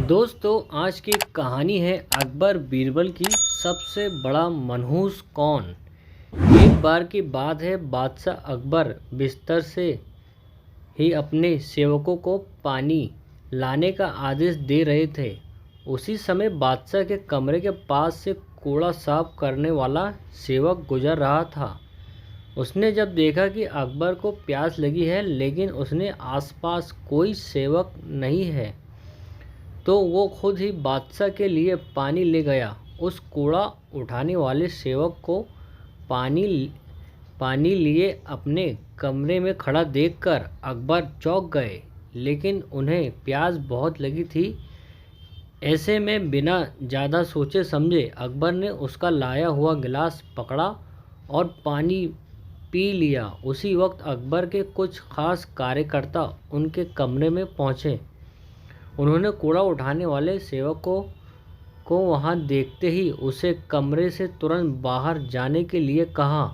दोस्तों आज की कहानी है अकबर बीरबल की सबसे बड़ा मनहूस कौन। एक बार की बात है, बादशाह अकबर बिस्तर से ही अपने सेवकों को पानी लाने का आदेश दे रहे थे। उसी समय बादशाह के कमरे के पास से कूड़ा साफ करने वाला सेवक गुजर रहा था। उसने जब देखा कि अकबर को प्यास लगी है लेकिन उसने आसपास कोई सेवक नहीं है, तो वो खुद ही बादशाह के लिए पानी ले गया। उस कूड़ा उठाने वाले सेवक को पानी पानी लिए अपने कमरे में खड़ा देखकर अकबर चौंक गए, लेकिन उन्हें प्यास बहुत लगी थी। ऐसे में बिना ज़्यादा सोचे समझे अकबर ने उसका लाया हुआ गिलास पकड़ा और पानी पी लिया। उसी वक्त अकबर के कुछ खास कार्यकर्ता उनके कमरे में पहुँचे। उन्होंने कूड़ा उठाने वाले सेवक को वहां देखते ही उसे कमरे से तुरंत बाहर जाने के लिए कहा।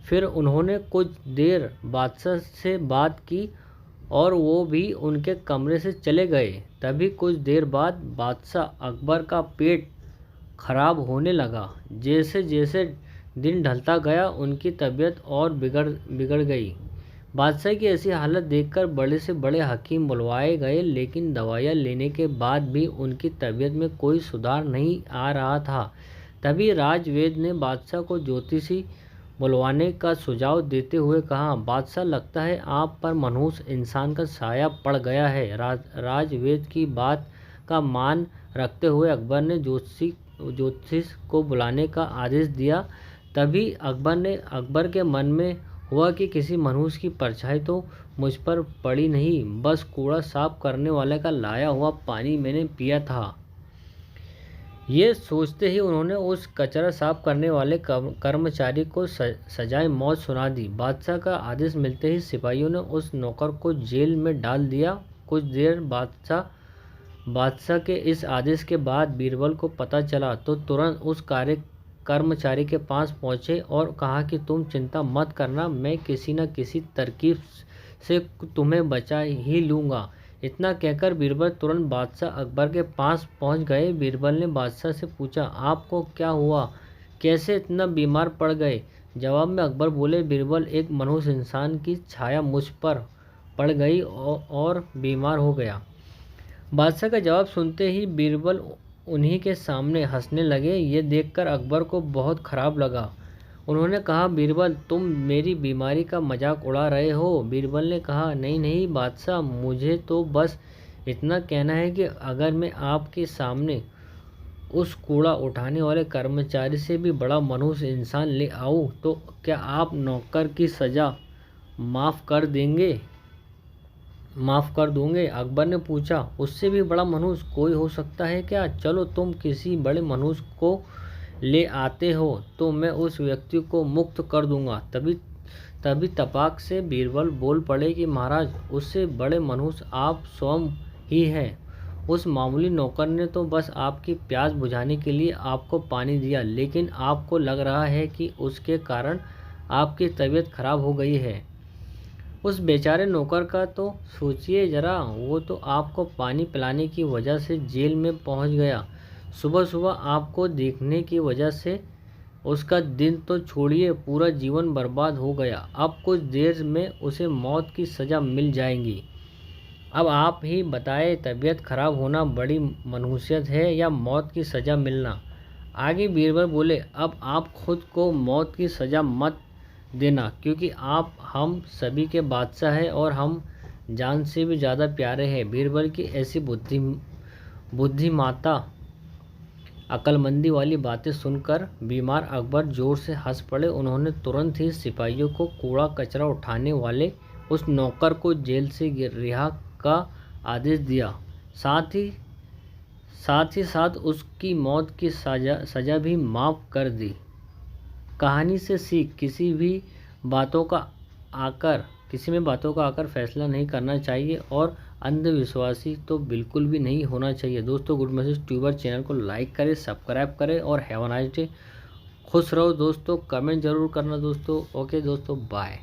फिर उन्होंने कुछ देर बादशाह से बात की और वो भी उनके कमरे से चले गए। तभी कुछ देर बाद बादशाह अकबर का पेट खराब होने लगा। जैसे जैसे दिन ढलता गया उनकी तबीयत और बिगड़ गई। बादशाह की ऐसी हालत देखकर बड़े से बड़े हकीम बुलवाए गए, लेकिन दवाइयाँ लेने के बाद भी उनकी तबीयत में कोई सुधार नहीं आ रहा था। तभी राजवैद्य ने बादशाह को ज्योतिषी बुलवाने का सुझाव देते हुए कहा, बादशाह लगता है आप पर मनहूस इंसान का साया पड़ गया है। राजवैद्य की बात का मान रखते हुए अकबर ने ज्योतिष को बुलाने का आदेश दिया। तभी अकबर के मन में हुआ कि किसी मनहूस की परछाई तो मुझ पर पड़ी नहीं, बस कूड़ा साफ करने वाले का लाया हुआ पानी मैंने पिया था। ये सोचते ही उन्होंने उस कचरा साफ करने वाले कर्मचारी को सजाए मौत सुना दी। बादशाह का आदेश मिलते ही सिपाहियों ने उस नौकर को जेल में डाल दिया। कुछ देर बादशाह के इस आदेश के बाद बीरबल को पता चला तो तुरंत उस कर्मचारी के पास पहुंचे और कहा कि तुम चिंता मत करना, मैं किसी न किसी तरकीब से तुम्हें बचा ही लूँगा। इतना कहकर बीरबल तुरंत बादशाह अकबर के पास पहुंच गए। बीरबल ने बादशाह से पूछा, आपको क्या हुआ, कैसे इतना बीमार पड़ गए? जवाब में अकबर बोले, बीरबल एक मनहूस इंसान की छाया मुझ पर पड़ गई और बीमार हो गया। बादशाह का जवाब सुनते ही बीरबल उन्हीं के सामने हंसने लगे। ये देखकर अकबर को बहुत खराब लगा। उन्होंने कहा, बीरबल तुम मेरी बीमारी का मजाक उड़ा रहे हो। बीरबल ने कहा, नहीं नहीं बादशाह, मुझे तो बस इतना कहना है कि अगर मैं आपके सामने उस कूड़ा उठाने वाले कर्मचारी से भी बड़ा मनहूस इंसान ले आऊँ तो क्या आप नौकर की सज़ा माफ़ कर दोगे? अकबर ने पूछा, उससे भी बड़ा मनहूस कोई हो सकता है क्या? चलो तुम किसी बड़े मनहूस को ले आते हो तो मैं उस व्यक्ति को मुक्त कर दूंगा। तभी तपाक से बीरबल बोल पड़े कि महाराज, उससे बड़े मनहूस आप स्वयं ही हैं। उस मामूली नौकर ने तो बस आपकी प्यास बुझाने के लिए आपको पानी दिया, लेकिन आपको लग रहा है कि उसके कारण आपकी तबीयत खराब हो गई है। उस बेचारे नौकर का तो सोचिए जरा, वो तो आपको पानी पिलाने की वजह से जेल में पहुंच गया। सुबह सुबह आपको देखने की वजह से उसका दिन तो छोड़िए, पूरा जीवन बर्बाद हो गया। अब कुछ देर में उसे मौत की सज़ा मिल जाएगी। अब आप ही बताएं, तबीयत खराब होना बड़ी मनहूसियत है या मौत की सज़ा मिलना? आगे बीरबल बोले, अब आप खुद को मौत की सज़ा मत देना, क्योंकि आप हम सभी के बादशाह हैं और हम जान से भी ज़्यादा प्यारे हैं। बीरबल की ऐसी बुद्धिमाता अक्लमंदी वाली बातें सुनकर बीमार अकबर जोर से हंस पड़े। उन्होंने तुरंत ही सिपाहियों को कूड़ा कचरा उठाने वाले उस नौकर को जेल से रिहा का आदेश दिया। साथ ही साथ उसकी मौत की सज़ा भी माफ़ कर दी। कहानी से सीख, किसी में बातों का आकर फैसला नहीं करना चाहिए और अंधविश्वासी तो बिल्कुल भी नहीं होना चाहिए। दोस्तों, गुड मैसेज ट्यूबर चैनल को लाइक करें, सब्सक्राइब करें और हैव अ नाइस डे। खुश रहो दोस्तों, कमेंट जरूर करना दोस्तों। ओके दोस्तों, बाय।